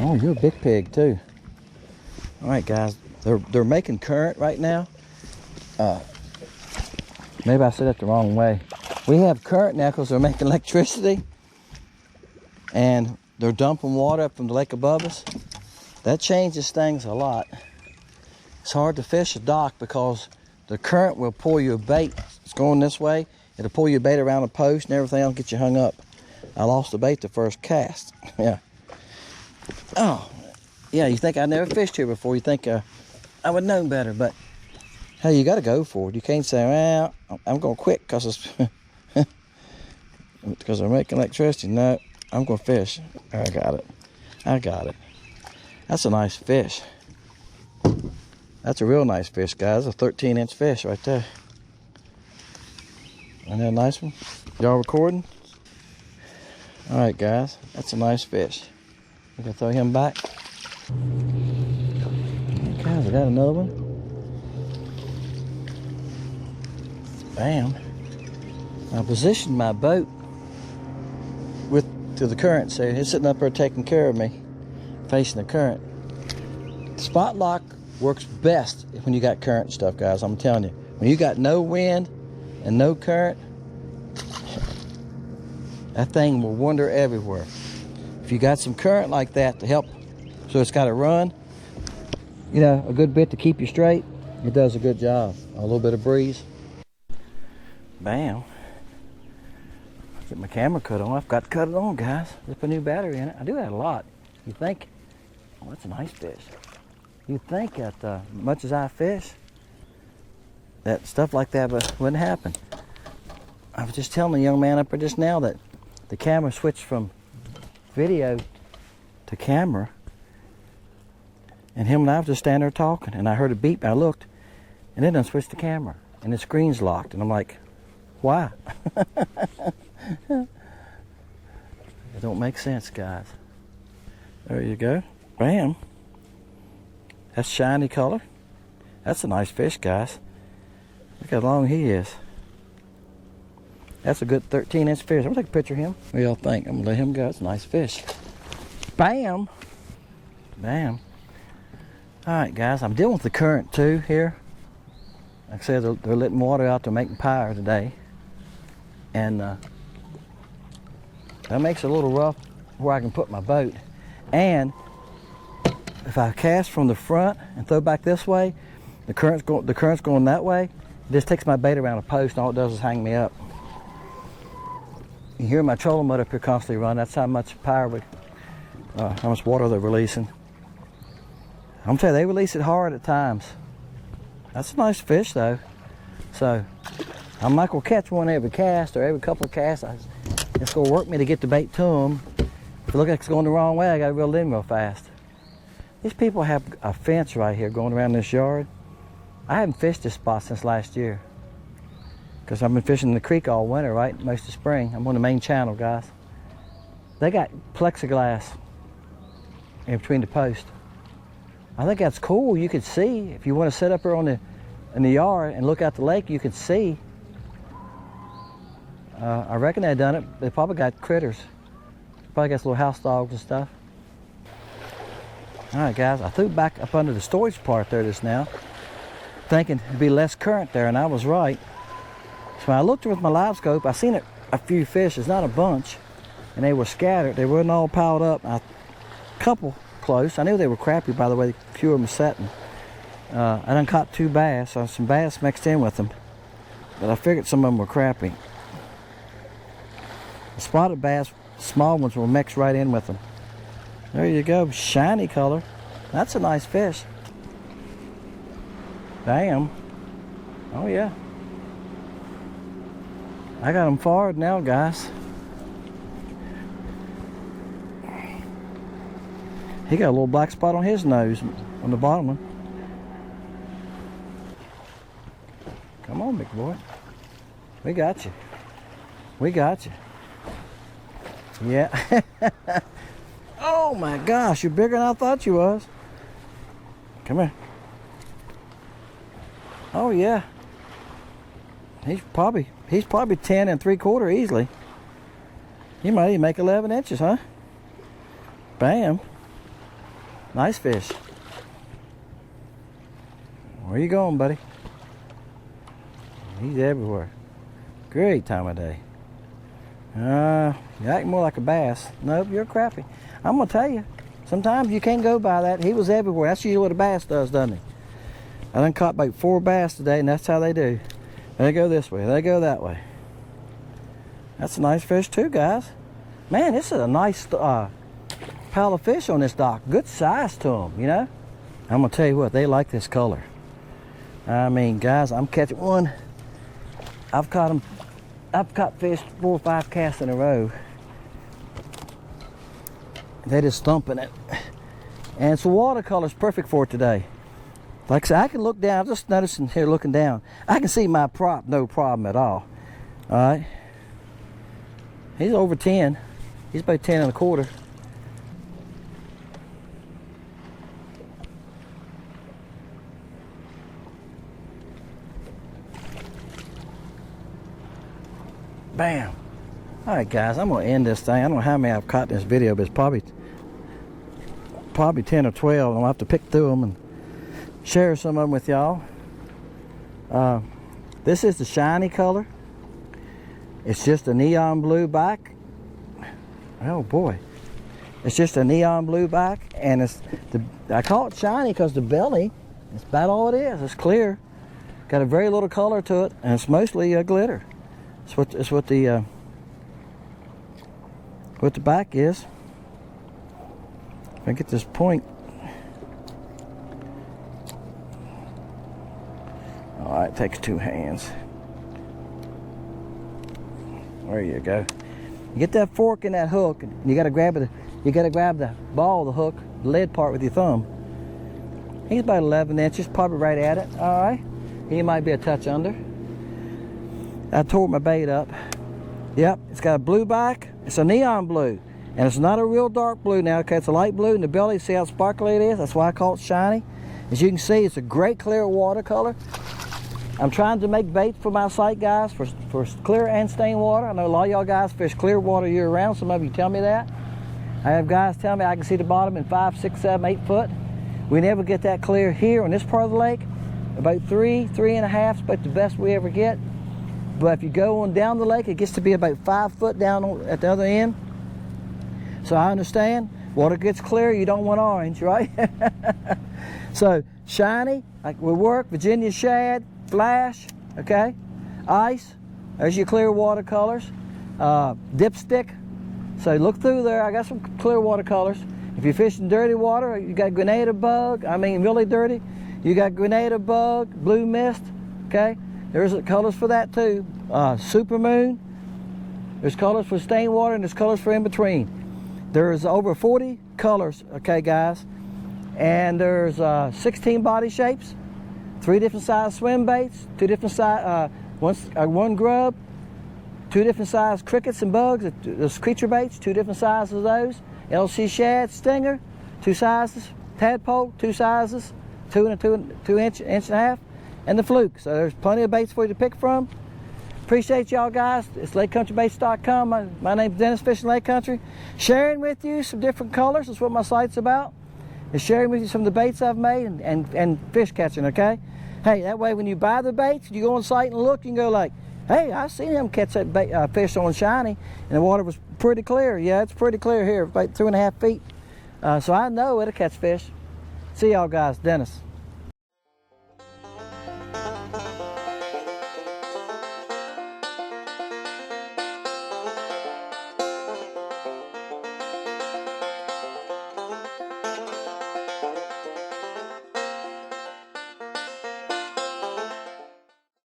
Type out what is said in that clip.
Oh, you're a big pig too. All right, guys, they're making current right now. Maybe I said it the wrong way. We have current now because they're making electricity, and they're dumping water up from the lake above us. That changes things a lot. It's hard to fish a dock because the current will pull you a bait. It's going this way. It'll pull you a bait around a post and everything else, get you hung up. I lost the bait the first cast. Yeah. Oh, yeah, you think I never fished here before. You think I would know better, but hey, you got to go for it. You can't say, well, I'm going to quit because it's because they're making electricity. No, I'm going to fish. I got it. I got it. That's a nice fish. That's a real nice fish, guys. A 13-inch fish right there. Isn't that a nice one? Y'all recording? All right, guys. That's a nice fish. We can throw him back. Guys, I got another one. Bam. I positioned my boat to the current, so it's sitting up there taking care of me, facing the current. Spot lock works best when you got current stuff, guys. I'm telling you. When you got no wind and no current, that thing will wander everywhere. If you got some current like that to help, so it's got to run, you know, a good bit to keep you straight, it does a good job. A little bit of breeze. Bam. Get my camera cut on. I forgot to cut it on, guys. Just put a new battery in it. I do that a lot. You think, oh, that's a nice fish. You think that much as I fish, that stuff like that wouldn't happen. I was just telling the young man up there just now that the camera switched from video to camera, and him and I was just standing there talking, and I heard a beep, and I looked, and it done switched to camera, and the screen's locked, and I'm like, why? It don't make sense, guys. There you go. Bam. That's shiny color. That's a nice fish, guys. Look how long he is. That's a good 13-inch fish. I'm gonna take a picture of him. What do y'all think? I'm gonna let him go. It's a nice fish. Bam. Bam. All right, guys. I'm dealing with the current too here. Like I said, they're letting water out. They're making power today, and that makes it a little rough where I can put my boat. And if I cast from the front and throw back this way, the current's going that way. It just takes my bait around a post, and all it does is hang me up. You hear my trolling motor up here constantly run. That's how much power, how much water they're releasing. I'm telling you, they release it hard at times. That's a nice fish, though. So I'm not gonna catch one every cast or every couple of casts. It's gonna work me to get the bait to them. If it looks like it's going the wrong way, I gotta reel it in real fast. These people have a fence right here going around this yard. I haven't fished this spot since last year, because I've been fishing the creek all winter, right? Most of spring. I'm on the main channel, guys. They got plexiglass in between the posts. I think that's cool. You could see, if you want to sit up here in the yard and look out the lake, you could see. I reckon they done it. They probably got critters. Probably got little house dogs and stuff. All right, guys, I threw back up under the storage part there just now, thinking it'd be less current there, and I was right. So when I looked with my live scope, I seen a few fish. It's not a bunch, and they were scattered. They weren't all piled up. A couple close. I knew they were crappie by the way a few of them were setting. I done caught 2 bass, so some bass mixed in with them, but I figured some of them were crappie. The spotted bass, small ones, will mix right in with them. There you go, shiny color. That's a nice fish. Damn. Oh yeah. I got them forward now, guys. He got a little black spot on his nose, on the bottom one. Come on, big boy. We got you. We got you. Yeah. Oh my gosh, you're bigger than I thought you was. Come here. Oh yeah. He's probably 10 3/4 easily. You might even make 11 inches, huh? Bam. Nice fish. Where you going, buddy? He's everywhere. Great time of day. You act more like a bass. Nope, you're a crappie. I'm gonna tell you, sometimes you can't go by that. He was everywhere. That's usually what a bass does, doesn't he? I done caught about 4 bass today, and that's how they do. They go this way, they go that way. That's a nice fish too, guys. Man, this is a nice pile of fish on this dock. Good size to them, you know? I'm gonna tell you what, they like this color. I mean, guys, I'm catching one. I've caught fish 4 or 5 casts in a row. They're just thumping it. And so watercolor's perfect for it today. Like I said, I can look down, just noticing here looking down. I can see my prop, no problem at all. All right. He's over 10. He's about 10 1/4. Bam. All right, guys, I'm gonna end this thing. I don't know how many I've caught in this video, but it's probably 10 or 12. I'll have to pick through them and share some of them with y'all. This is the shiny color. It's just a neon blue back. Oh boy, it's just a neon blue back, and I call it shiny because the belly, it's about all it is. It's clear, got a very little color to it, and it's mostly glitter. It's what the back is. If I get this point. All right, takes 2 hands. There you go. You get that fork in that hook, and you gotta grab it. You gotta grab the ball of the hook, the lead part, with your thumb. He's about 11 inches, probably right at it. All right. He might be a touch under. I tore my bait up. Yep, it's got a blue back. It's a neon blue, and it's not a real dark blue now. Okay, it's a light blue, and the belly, see how sparkly it is? That's why I call it shiny. As you can see, it's a great clear watercolor. I'm trying to make bait for my site, guys, for clear and stained water. I know a lot of y'all guys fish clear water year round. Some of you tell me that. I have guys tell me I can see the bottom in 5, 6, 7, 8 foot. We never get that clear here on this part of the lake. About 3, 3.5 is about the best we ever get. But if you go on down the lake, it gets to be about 5 foot down at the other end. So I understand. Water gets clear, you don't want orange, right? So shiny, like we work, Virginia shad, flash, okay? Ice, there's your clear watercolors. Dipstick, so look through there. I got some clear watercolors. If you're fishing dirty water, you got grenada bug, I mean really dirty. You got grenada bug, blue mist, okay? There's colors for that too. Super moon. There's colors for stained water, and there's colors for in between. There's over 40 colors, okay, guys. And there's 16 body shapes, 3 different size swim baits, 2 different size, one grub, 2 different size crickets and bugs. There's creature baits, 2 different sizes of those. LC Shad stinger, 2 sizes. Tadpole, 2 sizes, 2 and a 2 inch and a half. And the fluke. So there's plenty of baits for you to pick from. Appreciate y'all guys. It's LakeCountryBaits.com. My name's Dennis, Fishing Lake Country. Sharing with you some different colors. That's what my site's about. Is sharing with you some of the baits I've made and fish catching, okay? Hey, that way when you buy the baits, you go on site and look, you can go like, hey, I seen him catch that fish on shiny, and the water was pretty clear. Yeah, it's pretty clear here, about 2.5 feet. So I know it'll catch fish. See y'all guys, Dennis.